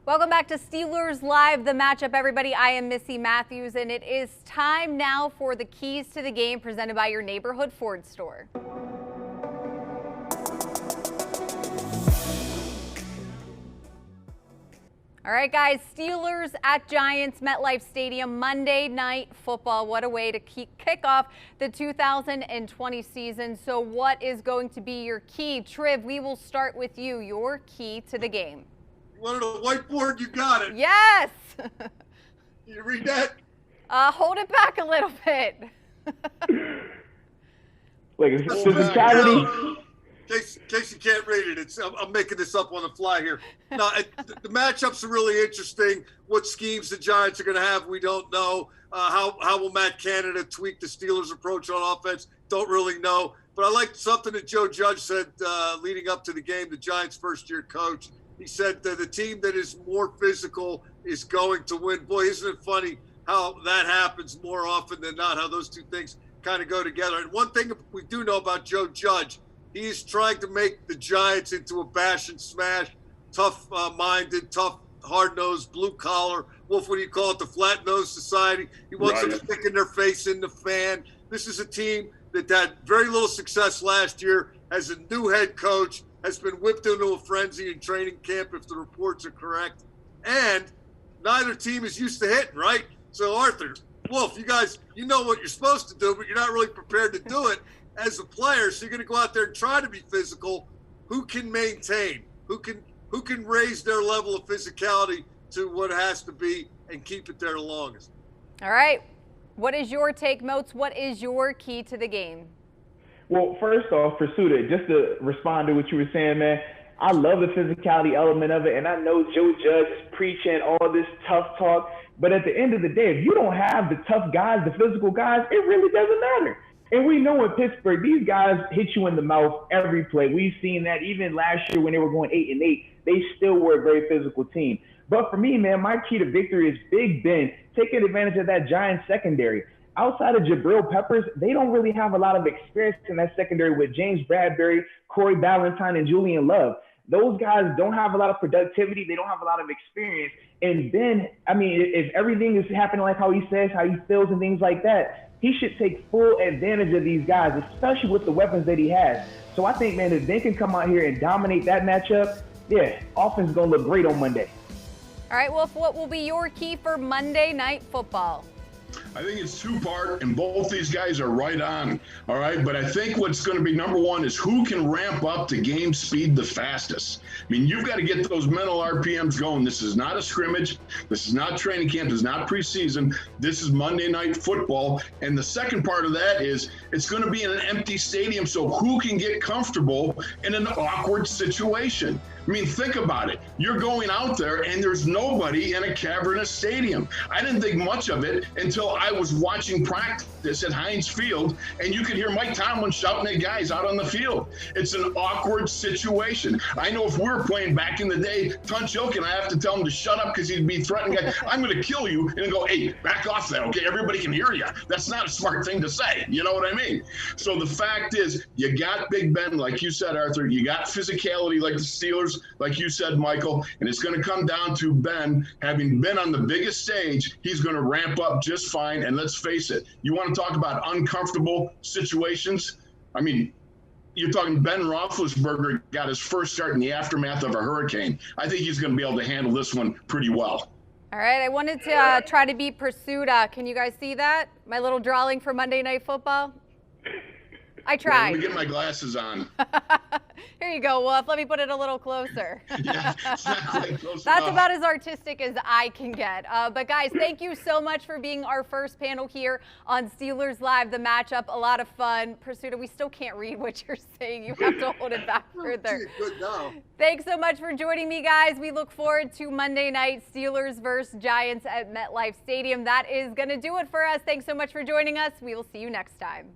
Welcome back to Steelers Live, the matchup, everybody. I am Missy Matthews, and it is time now for the keys to the game presented by your neighborhood Ford store. All right, guys, Steelers at Giants, MetLife Stadium, Monday Night Football. What a way to kick off the 2020 season. So what is going to be your key? Triv, we will start with you. Your key to the game. You wanted a whiteboard? You got it. Yes. You read that? Hold it back a little bit. Like it's physicality. In case you can't read it, I'm making this up on the fly here. No, the matchups are really interesting. What schemes the Giants are going to have, we don't know. How will Matt Canada tweak the Steelers' approach on offense? Don't really know. But I liked something that Joe Judge said leading up to the game, the Giants' first-year coach. He said that the team that is more physical is going to win. Boy, isn't it funny how that happens more often than not, how those two things kind of go together. And one thing we do know about Joe Judge, he is trying to make the Giants into a bash and smash, tough-minded, tough, hard-nosed, blue-collar. Wolf, what do you call it? The flat-nosed society. He wants them sticking their face in the fan. This is a team that had very little success last year, has a new head coach, has been whipped into a frenzy in training camp, if the reports are correct. And neither team is used to hitting, right? So, Arthur, Wolf, you guys, you know what you're supposed to do, but you're not really prepared to do it as a player. So you're going to go out there and try to be physical. Who can maintain? Who can raise their level of physicality to what it has to be and keep it there the longest? All right. What is your take, Moats? What is your key to the game? Well, first off, Prisuta, just to respond to what you were saying, man, I love the physicality element of it, and I know Joe Judge is preaching all this tough talk, but at the end of the day, if you don't have the tough guys, the physical guys, it really doesn't matter. And we know in Pittsburgh, these guys hit you in the mouth every play. We've seen that even last year when they were going 8-8, they still were a very physical team. But for me, man, my key to victory is Big Ben taking advantage of that Giants secondary. Outside of Jabril Peppers, they don't really have a lot of experience in that secondary with James Bradbury, Corey Ballantyne, and Julian Love. Those guys don't have a lot of productivity. They don't have a lot of experience. And Ben, I mean, if everything is happening like how he says, how he feels and things like that, he should take full advantage of these guys, especially with the weapons that he has. So I think, man, if Ben can come out here and dominate that matchup, yeah, offense is going to look great on Monday. All right, Wolf, what will be your key for Monday Night Football? I think it's two-part, and both these guys are right on, all right? But I think what's going to be number one is who can ramp up to game speed the fastest. I mean, you've got to get those mental RPMs going. This is not a scrimmage. This is not training camp. This is not preseason. This is Monday Night Football. And the second part of that is it's going to be in an empty stadium, so who can get comfortable in an awkward situation? I mean, think about it. You're going out there and there's nobody in a cavernous stadium. I didn't think much of it until I was watching practice at Heinz Field, and you could hear Mike Tomlin shouting at guys out on the field. It's an awkward situation. I know if we were playing back in the day, Tunchilk and I have to tell him to shut up because he'd be threatening guys. I'm going to kill you, and go, hey, back off that, okay? Everybody can hear you. That's not a smart thing to say. You know what I mean? So the fact is, you got Big Ben, like you said, Arthur. You got physicality like the Steelers, like you said, Michael, and it's going to come down to Ben having been on the biggest stage. He's going to ramp up just fine. And let's face it, you want to talk about uncomfortable situations? I mean, you're talking Ben Roethlisberger got his first start in the aftermath of a hurricane. I think he's going to be able to handle this one pretty well. All right, I wanted to try to beat Prisuta. Can you guys see that? My little drawing for Monday Night Football? I tried. Let me get my glasses on. Here you go, Wolf. Let me put it a little closer. Yeah, it's not quite close That's enough. about as artistic as I can get. But guys, thank you so much for being our first panel here on Steelers Live, the matchup. A lot of fun. Prisuta, we still can't read what you're saying. You have to hold it back further. Good now. Thanks so much for joining me, guys. We look forward to Monday night Steelers versus Giants at MetLife Stadium. That is going to do it for us. Thanks so much for joining us. We will see you next time.